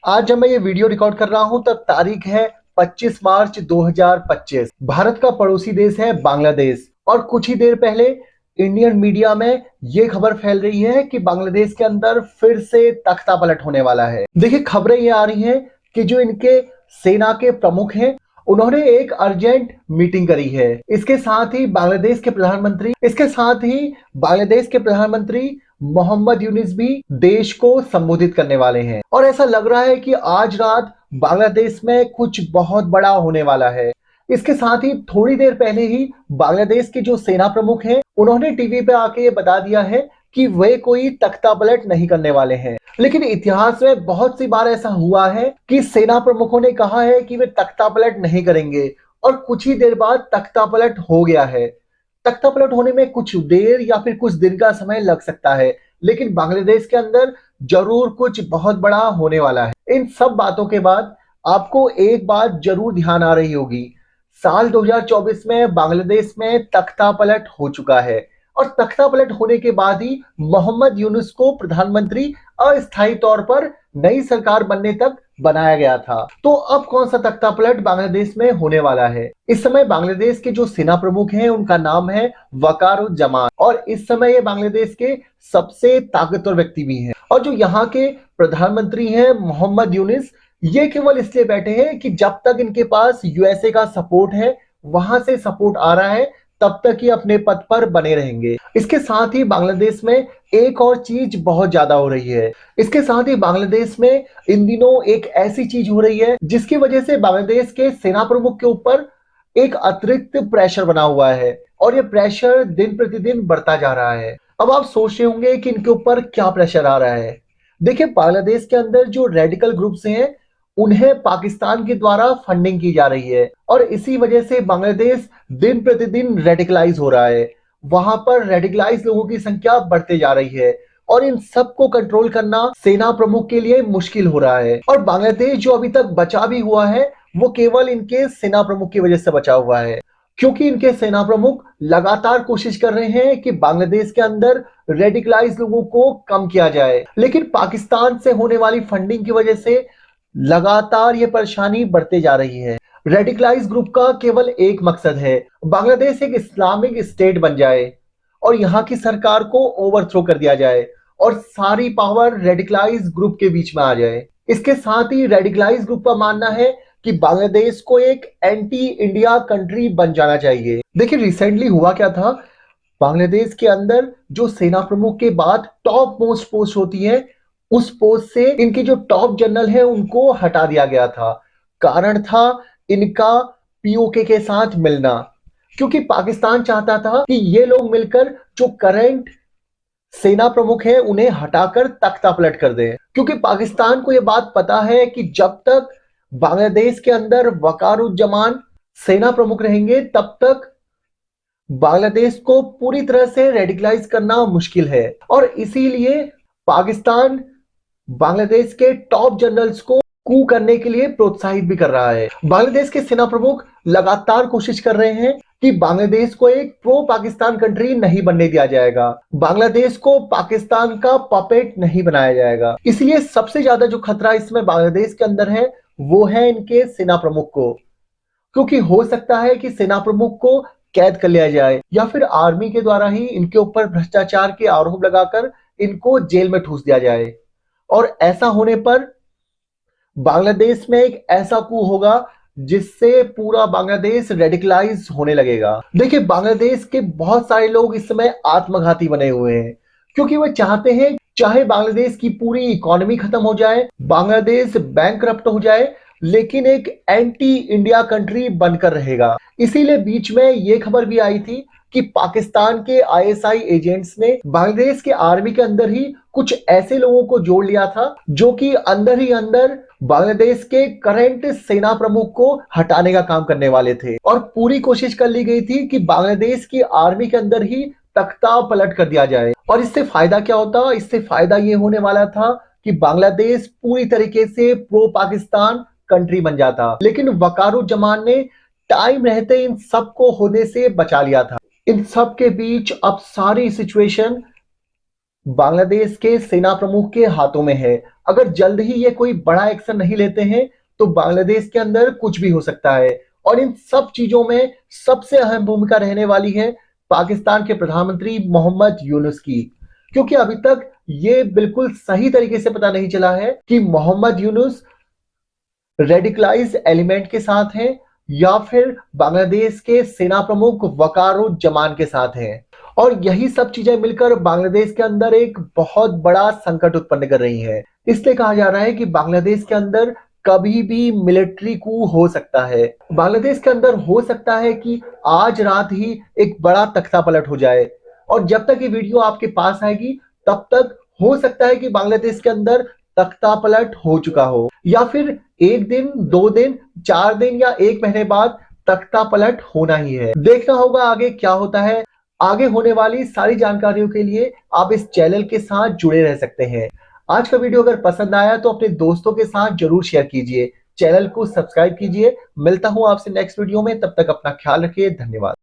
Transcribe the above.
आज जब मैं ये वीडियो रिकॉर्ड कर रहा हूं तब तारीख है 25 मार्च 2025। भारत का पड़ोसी देश है बांग्लादेश और कुछ ही देर पहले इंडियन मीडिया में ये खबर फैल रही है कि बांग्लादेश के अंदर फिर से तख्ता पलट होने वाला है। देखिए, खबरें ये आ रही हैं कि जो इनके सेना के प्रमुख हैं उन्होंने एक अर्जेंट मीटिंग करी है। इसके साथ ही बांग्लादेश के प्रधानमंत्री मोहम्मद यूनिस भी देश को संबोधित करने वाले हैं और ऐसा लग रहा है कि आज रात बांग्लादेश में कुछ बहुत बड़ा होने वाला है। इसके साथ ही थोड़ी देर पहले ही बांग्लादेश के जो सेना प्रमुख हैं उन्होंने टीवी पे आके ये बता दिया है कि वे कोई तख्ता पलट नहीं करने वाले हैं। लेकिन इतिहास में बहुत सी बार ऐसा हुआ है कि सेना प्रमुखों ने कहा है कि वे तख्ता पलट नहीं करेंगे और कुछ ही देर बाद तख्ता पलट हो गया है। तख्ता पलट होने में कुछ देर या फिर कुछ दिन का समय लग सकता है, लेकिन बांग्लादेश के अंदर जरूर कुछ बहुत बड़ा होने वाला है। इन सब बातों के बाद आपको एक बात जरूर ध्यान आ रही होगी, साल 2024 में बांग्लादेश में तख्ता पलट हो चुका है और तख्ता पलट होने के बाद ही मोहम्मद यूनुस को प्रधानमंत्री अस्थायी तौर पर नई सरकार बनने तक बनाया गया था। तो अब कौन सा तख्ता पलट बांग्लादेश में होने वाला है? इस समय बांग्लादेश के जो सेना प्रमुख हैं उनका नाम है वकारुज्जमान और इस समय ये बांग्लादेश के सबसे ताकतवर व्यक्ति भी हैं। और जो यहाँ के प्रधानमंत्री हैं मोहम्मद यूनिस, ये केवल इसलिए बैठे हैं कि जब तक इनके पास यूएसए का सपोर्ट है, वहां से सपोर्ट आ रहा है, तब तक ही अपने पद पर बने रहेंगे। इसके साथ ही बांग्लादेश में एक और चीज बहुत ज्यादा हो रही है। इसके साथ ही बांग्लादेश में इन दिनों एक ऐसी चीज हो रही है जिसकी वजह से बांग्लादेश के सेना प्रमुख के ऊपर एक अतिरिक्त प्रेशर बना हुआ है और ये प्रेशर दिन प्रतिदिन बढ़ता जा रहा है। अब आप सोच रहे होंगे कि इनके ऊपर क्या प्रेशर आ रहा है। देखिए, बांग्लादेश के अंदर जो रेडिकल ग्रुप्स हैं उन्हें पाकिस्तान के द्वारा फंडिंग की जा रही है और इसी वजह से बांग्लादेश दिन प्रतिदिन रेडिकलाइज हो रहा है। वहां पर रेडिकलाइज लोगों की संख्या बढ़ते जा रही है और इन सबको कंट्रोल करना सेना प्रमुख के लिए मुश्किल हो रहा है। और बांग्लादेश जो अभी तक बचा भी हुआ है वो केवल इनके सेना प्रमुख की वजह से बचा हुआ है, क्योंकि इनके सेना प्रमुख लगातार कोशिश कर रहे हैं कि बांग्लादेश के अंदर रेडिकलाइज लोगों को कम किया जाए। लेकिन पाकिस्तान से होने वाली फंडिंग की वजह से लगातार ये परेशानी बढ़ते जा रही है। रेडिकलाइज ग्रुप का केवल एक मकसद है, बांग्लादेश एक इस्लामिक स्टेट बन जाए और यहाँ की सरकार को ओवरथ्रो कर दिया जाए और सारी पावर रेडिकलाइज ग्रुप के बीच में आ जाए। इसके साथ ही रेडिकलाइज ग्रुप का मानना है कि बांग्लादेश को एक एंटी इंडिया कंट्री बन जाना चाहिए। देखिए, रिसेंटली हुआ क्या था, बांग्लादेश के अंदर जो सेना प्रमुख के बाद टॉप मोस्ट पोस्ट होती है, उस पोस्ट से इनके जो टॉप जनरल है उनको हटा दिया गया था। कारण था इनका पीओके के साथ मिलना, क्योंकि पाकिस्तान चाहता था कि ये लोग मिलकर जो करंट सेना प्रमुख है उन्हें हटाकर तख्ता पलट कर दें, क्योंकि पाकिस्तान को यह बात पता है कि जब तक बांग्लादेश के अंदर वकारुज्जमान सेना प्रमुख रहेंगे तब तक बांग्लादेश को पूरी तरह से रेडिकलाइज करना मुश्किल है। और इसीलिए पाकिस्तान बांग्लादेश के टॉप जनरल्स को कू करने के लिए प्रोत्साहित भी कर रहा है। बांग्लादेश के सेना प्रमुख लगातार कोशिश कर रहे हैं कि बांग्लादेश को एक प्रो पाकिस्तान कंट्री नहीं बनने दिया जाएगा, बांग्लादेश को पाकिस्तान का पपेट नहीं बनाया जाएगा। इसलिए सबसे ज्यादा जो खतरा इसमें बांग्लादेश के अंदर है वो है इनके सेना प्रमुख को, क्योंकि हो सकता है कि सेना प्रमुख को कैद कर लिया जाए या फिर आर्मी के द्वारा ही इनके ऊपर भ्रष्टाचार के आरोप लगाकर इनको जेल में ठूस दिया जाए। और ऐसा होने पर बांग्लादेश में एक ऐसा कू होगा जिससे पूरा बांग्लादेश रेडिकलाइज होने लगेगा। देखिए, बांग्लादेश के बहुत सारे लोग इस समय आत्मघाती बने हुए हैं, क्योंकि वो चाहते हैं चाहे बांग्लादेश की पूरी इकोनॉमी खत्म हो जाए, बांग्लादेश बैंकरप्ट हो जाए, लेकिन एक एंटी इंडिया कंट्री बनकर रहेगा। इसीलिए बीच में ये खबर भी आई थी कि पाकिस्तान के आईएसआई एजेंट्स ने बांग्लादेश के आर्मी के अंदर ही कुछ ऐसे लोगों को जोड़ लिया था जो कि अंदर ही अंदर बांग्लादेश के करंट सेना प्रमुख को हटाने का काम करने वाले थे और पूरी कोशिश कर ली गई थी कि बांग्लादेश की आर्मी के अंदर ही तख्ता पलट कर दिया जाए। और इससे फायदा क्या होता? इससे फायदा ये होने वाला था कि बांग्लादेश पूरी तरीके से प्रो पाकिस्तान कंट्री बन जाता। लेकिन वकारुज्जमान ने टाइम रहते इन सबको होने से बचा लिया था। इन सब के बीच अब सारी सिचुएशन बांग्लादेश के सेना प्रमुख के हाथों में है। अगर जल्द ही ये कोई बड़ा एक्शन नहीं लेते हैं तो बांग्लादेश के अंदर कुछ भी हो सकता है। और इन सब चीजों में सबसे अहम भूमिका रहने वाली है पाकिस्तान के प्रधानमंत्री मोहम्मद यूनुस की, क्योंकि अभी तक ये बिल्कुल सही तरीके से पता नहीं चला है कि मोहम्मद यूनुस रेडिकलाइज एलिमेंट के साथ हैं या फिर बांग्लादेश के सेना प्रमुख वकारुज्जमान के साथ हैं। और यही सब चीजें मिलकर बांग्लादेश के अंदर एक बहुत बड़ा संकट उत्पन्न कर रही है। इसलिए कहा जा रहा है कि बांग्लादेश के अंदर कभी भी मिलिट्री कू हो सकता है। बांग्लादेश के अंदर हो सकता है कि आज रात ही एक बड़ा तख्ता पलट हो जाए। और जब तक ये वीडियो आपके पास आएगी तब तक हो सकता है कि बांग्लादेश के अंदर तख्ता पलट हो चुका हो, या फिर एक दिन, 2 दिन, 4 दिन या 1 महीने बाद तख्ता पलट होना ही है। देखना होगा आगे क्या होता है। आगे होने वाली सारी जानकारियों के लिए आप इस चैनल के साथ जुड़े रह सकते हैं। आज का वीडियो अगर पसंद आया तो अपने दोस्तों के साथ जरूर शेयर कीजिए, चैनल को सब्सक्राइब कीजिए। मिलता हूं आपसे नेक्स्ट वीडियो में, तब तक अपना ख्याल रखिए। धन्यवाद।